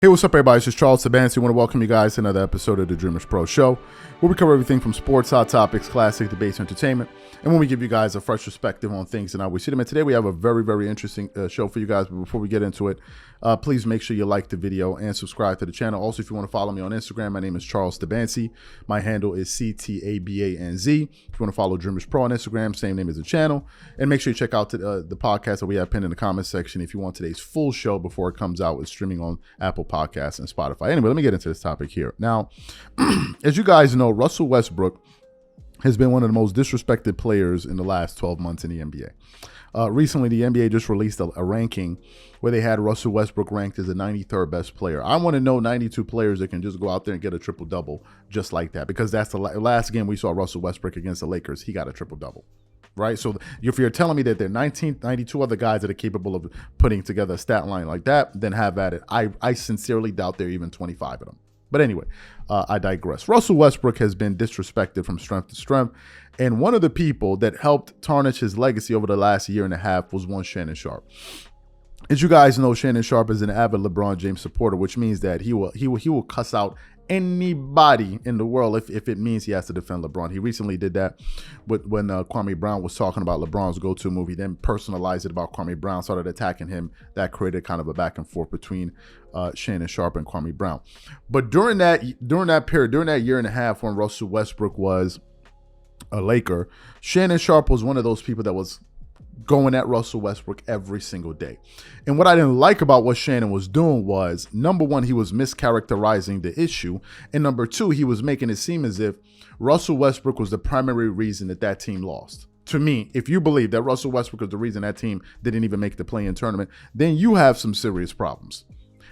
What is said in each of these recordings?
Hey, what's up, everybody? It's just Charles Debunking. I want to welcome you guys to another episode of the Dreamers Pro Show, where we cover everything from sports, hot topics, classic debates, entertainment, and when we give you guys a fresh perspective on things and how we see them. And today we have a very, very interesting show for you guys. But before we get into it, please make sure you like the video and subscribe to the channel. Also, if you want to follow me on Instagram, my name is Charles Debunking. My handle is CTABANZ. If you want to follow Dreamers Pro on Instagram, same name as the channel. And make sure you check out the podcast that we have pinned in the comment section if you want today's full show before it comes out with streaming on Apple Podcasts and Spotify. Anyway, let me get into this topic here. Now, as you guys know, Russell Westbrook has been one of the most disrespected players in the last 12 months in the NBA. Recently, the NBA just released a ranking where they had Russell Westbrook ranked as the 93rd best player. I want to know 92 players that can just go out there and get a triple-double just like that, because that's the last game we saw Russell Westbrook against the Lakers. He got a triple-double. Right? So if you're telling me that there are 92 other guys that are capable of putting together a stat line like that, then have at it. I sincerely doubt there are even 25 of them. But anyway, I digress. Russell Westbrook has been disrespected from strength to strength. And one of the people that helped tarnish his legacy over the last year and a half was one Shannon Sharpe. As you guys know, Shannon Sharpe is an avid LeBron James supporter, which means that he will cuss out anybody in the world if it means he has to defend LeBron. He recently did that when Kwame Brown was talking about LeBron's go-to move. He then personalized it about Kwame Brown, started attacking him. That created kind of a back and forth between Shannon Sharpe and Kwame Brown. But during that year and a half when Russell Westbrook was a Laker, Shannon Sharpe was one of those people that was going at Russell Westbrook every single day. And what I didn't like about what Shannon was doing was, number one, he was mischaracterizing the issue. And number two, he was making it seem as if Russell Westbrook was the primary reason that team lost. To me, if you believe that Russell Westbrook was the reason that team didn't even make the play-in tournament, then you have some serious problems.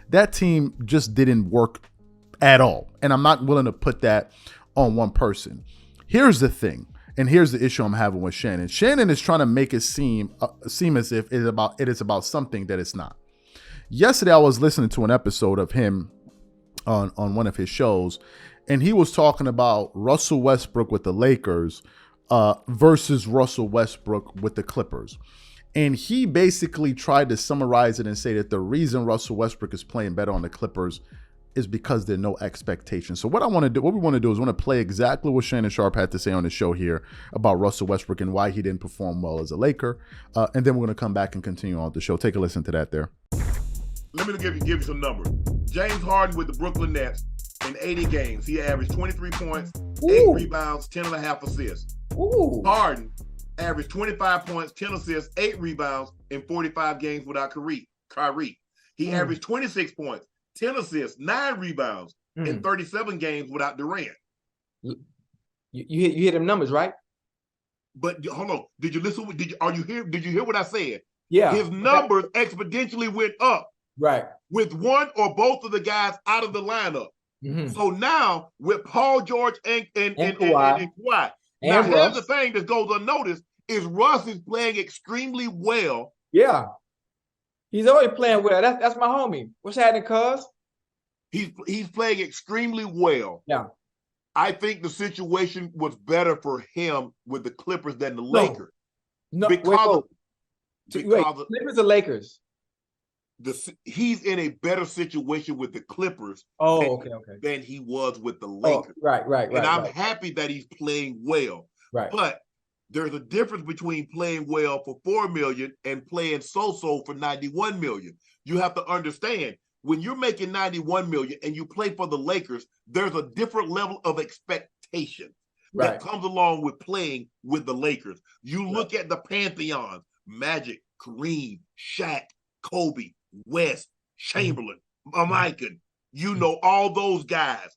That team just didn't work at all. And I'm not willing to put that on one person. Here's the thing. And here's the issue I'm having with Shannon. Shannon is trying to make it seem as if it is about something that it's not. Yesterday, I was listening to an episode of him on one of his shows, and he was talking about Russell Westbrook with the Lakers versus Russell Westbrook with the Clippers. And he basically tried to summarize it and say that the reason Russell Westbrook is playing better on the Clippers is because there are no expectations. So what we want to do is play exactly what Shannon Sharpe had to say on the show here about Russell Westbrook and why he didn't perform well as a Laker. And then we're going to come back and continue on the show. Take a listen to that there. Let me give you some numbers. James Harden with the Brooklyn Nets in 80 games, he averaged 23 points, 8 rebounds, 10.5 assists. Harden averaged 25 points, 10 assists, 8 rebounds in 45 games without Kyrie. He averaged 26 points, 10 assists, 9 rebounds in 37 games without Durant. You hear them numbers, right? But hold on. Did you listen? Did you hear what I said? Yeah. His numbers exponentially went up. Right. With one or both of the guys out of the lineup. So now with Paul George and Kawhi. Now here's the thing that goes unnoticed is Russ is playing extremely well. Yeah. He's always playing well. That's my homie. What's happening, cuz? He's playing extremely well. Yeah. I think the situation was better for him with the Clippers than the Lakers. No, because Clippers or Lakers? He's in a better situation with the Clippers than he was with the Lakers. Right. And I'm happy that he's playing well. Right. But there's a difference between playing well for $4 million and playing so-so for $91 million. You have to understand, when you're making $91 million and you play for the Lakers, there's a different level of expectation that comes along with playing with the Lakers. You look at the Pantheon, Magic, Kareem, Shaq, Kobe, West, Chamberlain, Mikan, all those guys.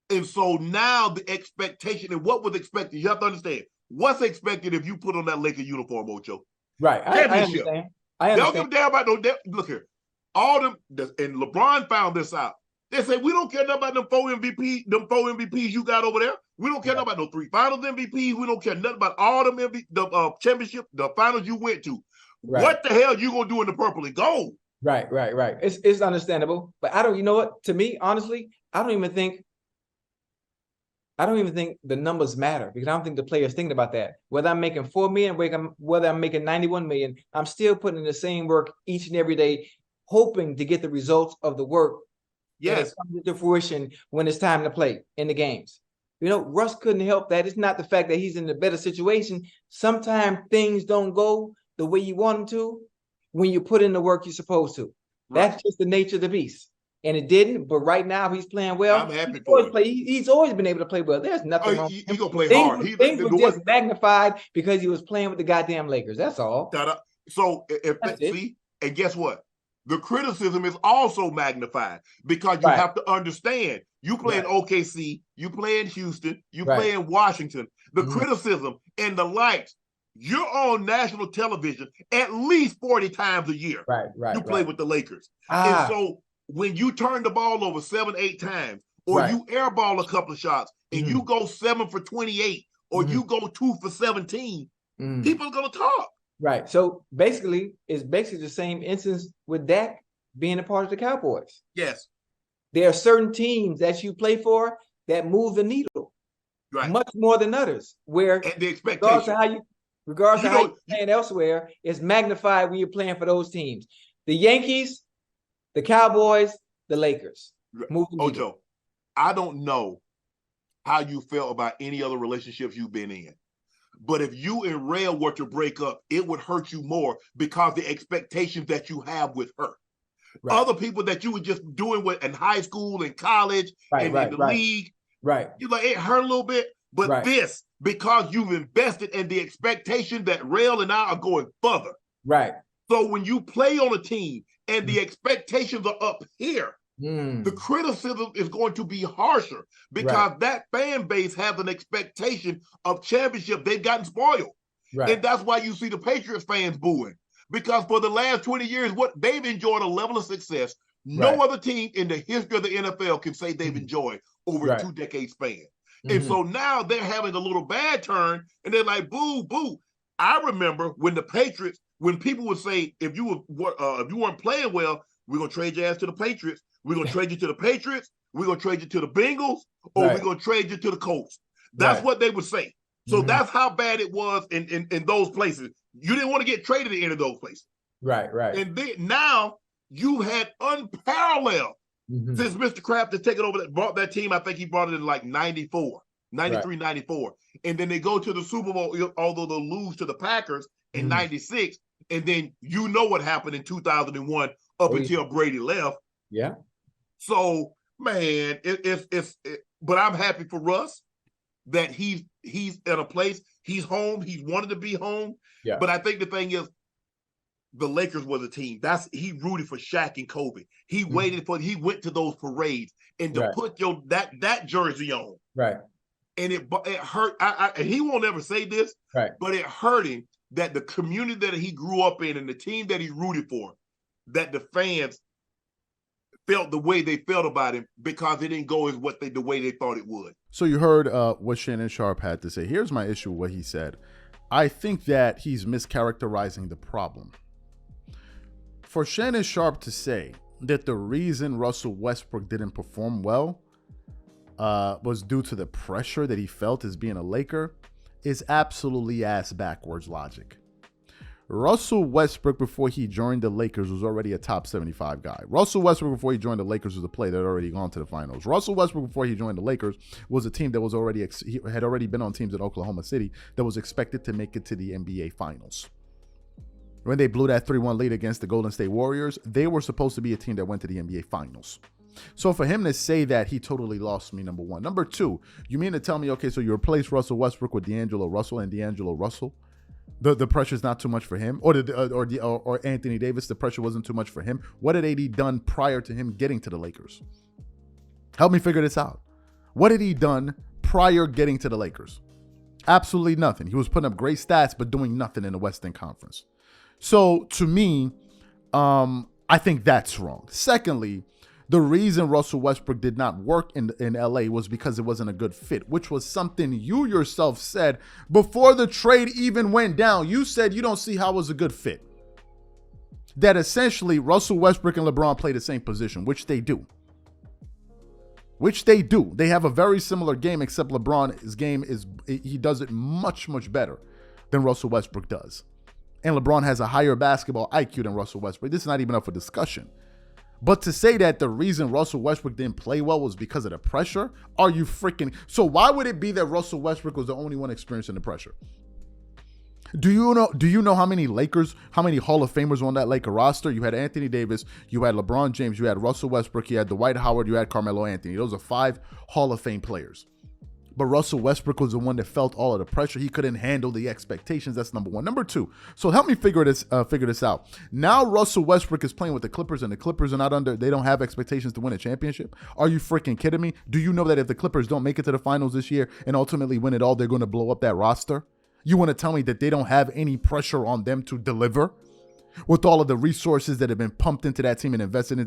And so now the expectation and what was expected, you have to understand, what's expected if you put on that Laker uniform, Ocho? Right. I understand. They don't give a damn about no. Look here, all them, and LeBron found this out. They say we don't care nothing about them four MVPs you got over there. We don't care nothing about no 3 Finals MVPs. We don't care nothing about all them the championship, the finals you went to. Right. What the hell you gonna do in the purple and gold? Right. It's understandable, but I don't. You know what? To me, honestly, I don't even think the numbers matter, because I don't think the player's thinking about that. Whether I'm making $4 million, whether I'm making $91 million, I'm still putting in the same work each and every day, hoping to get the results of the work Yes. it comes to fruition when it's time to play in the games. Russ couldn't help that. It's not the fact that he's in a better situation. Sometimes things don't go the way you want them to when you put in the work you're supposed to. Right. That's just the nature of the beast. And it didn't, but right now he's playing well. I'm happy for him. He's always been able to play well. There's nothing wrong. He's going to play hard. Things were just magnified because he was playing with the goddamn Lakers. That's all. So, and guess what? The criticism is also magnified because you have to understand, you play in OKC, you play in Houston, you play in Washington. The criticism and the likes, you're on national television at least 40 times a year. You play with the Lakers. And so when you turn the ball over 7, 8 times, or you airball a couple of shots and you go 7 for 28, or you go 2 for 17, people are going to talk. Right. So basically, it's basically the same instance with Dak being a part of the Cowboys. Yes. There are certain teams that you play for that move the needle much more than others, where and the expectation. Regardless of how you're playing elsewhere, it's magnified when you're playing for those teams. The Yankees, the Cowboys, the Lakers. Ojo, I don't know how you felt about any other relationships you've been in. But if you and Rail were to break up, it would hurt you more because the expectations that you have with her. Right. Other people that you were just doing with in high school and college and in the league. Right. You like it hurt a little bit. But this, because you've invested in the expectation that Rail and I are going further. Right. So when you play on a team and the expectations are up here, the criticism is going to be harsher because that fan base has an expectation of championship. They've gotten spoiled. Right. And that's why you see the Patriots fans booing. Because for the last 20 years, what they've enjoyed a level of success no other team in the history of the NFL can say they've enjoyed over a 2-decade span. And so now they're having a little bad turn, and they're like, boo, boo. I remember when the Patriots, when people would say, if you weren't playing well, we're going to trade your ass to the Patriots. We're going to trade you to the Patriots. We're going to trade you to the Bengals, or we're going to trade you to the Colts. That's what they would say. So that's how bad it was in those places. You didn't want to get traded in any of those places. Right. And then now you had unparalleled since Mr. Kraft has taken over, brought that team. I think he brought it in like 94, 93, 94. And then they go to the Super Bowl, although they'll lose to the Packers in 96. And then you know what happened in 2001 up until Brady left. Yeah. So, man, but I'm happy for Russ that he's at a place. He's home. He's wanted to be home. Yeah. But I think the thing is, the Lakers was a team. He rooted for Shaq and Kobe. He waited he went to those parades and to put that jersey on. Right. And it hurt. And he won't ever say this, but it hurt him that the community that he grew up in and the team that he rooted for, that the fans felt the way they felt about him because it didn't go as the way they thought it would. So you heard what Shannon Sharpe had to say. Here's my issue with what he said. I think that he's mischaracterizing the problem. For Shannon Sharpe to say that the reason Russell Westbrook didn't perform well was due to the pressure that he felt as being a Laker is absolutely ass backwards logic. Russell Westbrook, before he joined the Lakers, was already a top 75 guy. Russell Westbrook, before he joined the Lakers, was a player that had already gone to the finals. Russell Westbrook, before he joined the Lakers, was a team that was he had already been on teams in Oklahoma City that was expected to make it to the NBA Finals. When they blew that 3-1 lead against the Golden State Warriors, they were supposed to be a team that went to the NBA Finals. So for him to say that, he totally lost me, number one. Number two, you mean to tell me, okay, so you replace Russell Westbrook with D'Angelo Russell, and D'Angelo Russell, the pressure's not too much for him, or Anthony Davis, the pressure wasn't too much for him. What had AD done prior to him getting to the Lakers? Help me figure this out. What had he done prior getting to the Lakers? Absolutely nothing. He was putting up great stats, but doing nothing in the Western Conference. So to me, I think that's wrong. Secondly, the reason Russell Westbrook did not work in LA was because it wasn't a good fit, which was something you yourself said before the trade even went down. You said you don't see how it was a good fit. That essentially Russell Westbrook and LeBron play the same position, which they do. They have a very similar game, except LeBron's game he does it much, much better than Russell Westbrook does. And LeBron has a higher basketball IQ than Russell Westbrook. This is not even up for discussion. But to say that the reason Russell Westbrook didn't play well was because of the pressure, are you freaking... So why would it be that Russell Westbrook was the only one experiencing the pressure? Do you know how many Hall of Famers on that Laker roster? You had Anthony Davis, you had LeBron James, you had Russell Westbrook, you had Dwight Howard, you had Carmelo Anthony. Those are 5 Hall of Fame players. But Russell Westbrook was the one that felt all of the pressure. He couldn't handle the expectations. That's number one. Number two, so help me figure this out. Now Russell Westbrook is playing with the Clippers, and the Clippers are not they don't have expectations to win a championship. Are you freaking kidding me? Do you know that if the Clippers don't make it to the finals this year and ultimately win it all, they're going to blow up that roster? You want to tell me that they don't have any pressure on them to deliver? With all of the resources that have been pumped into that team and invested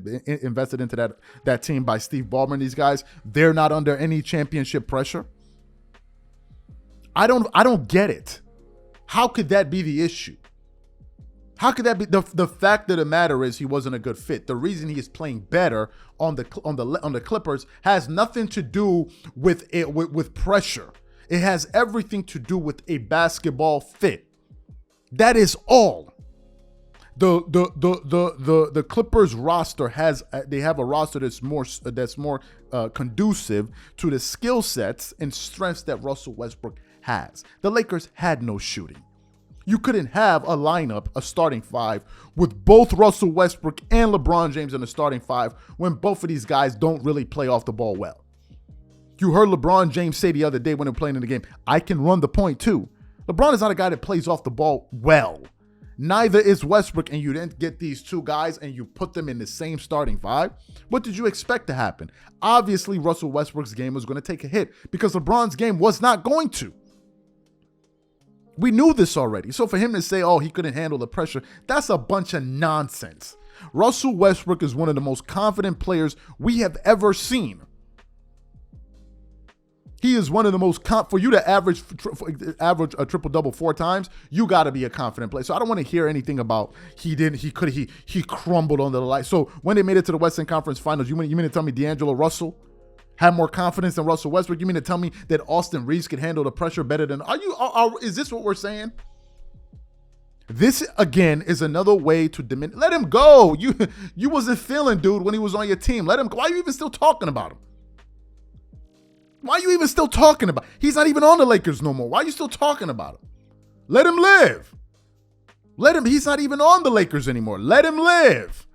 into that team by Steve Ballmer and these guys, they're not under any championship pressure? I don't get it. How could that be the issue? How could that be? The fact of the matter is he wasn't a good fit. The reason he is playing better on the Clippers has nothing to do with pressure. It has everything to do with a basketball fit. That is all. The Clippers roster have a roster that's more conducive to the skill sets and strengths that Russell Westbrook has. The Lakers had no shooting. You couldn't have a lineup, a starting 5, with both Russell Westbrook and LeBron James in the starting 5 when both of these guys don't really play off the ball well. You heard LeBron James say the other day when they were playing in the game, I can run the point too. LeBron is not a guy that plays off the ball well. Neither is Westbrook, and you didn't get these two guys and you put them in the same starting 5. What did you expect to happen? Obviously, Russell Westbrook's game was going to take a hit because LeBron's game was not going to. We knew this already. So for him to say, oh, he couldn't handle the pressure, that's a bunch of nonsense. Russell Westbrook is one of the most confident players we have ever seen. He is one of the most for you to average a triple-double 4 times, you got to be a confident player. So I don't want to hear anything about he crumbled under the light. So when they made it to the Western Conference Finals, you mean to tell me D'Angelo Russell had more confidence than Russell Westbrook? You mean to tell me that Austin Reeves could handle the pressure better than... Is this what we're saying? This, again, is another way to diminish... Let him go. You wasn't feeling dude when he was on your team. Let him go. Why are you even still talking about him? Why are you even still talking about him? He's not even on the Lakers no more. Why are you still talking about him? Let him live. He's not even on the Lakers anymore. Let him live.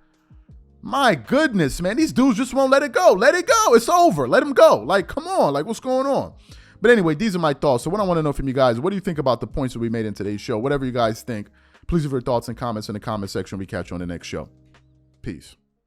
My goodness, man. These dudes just won't let it go. Let it go. It's over. Let him go. Like, come on. Like, what's going on? But anyway, these are my thoughts. So what I want to know from you guys, what do you think about the points that we made in today's show? Whatever you guys think, please leave your thoughts and comments in the comment section. We catch you on the next show. Peace.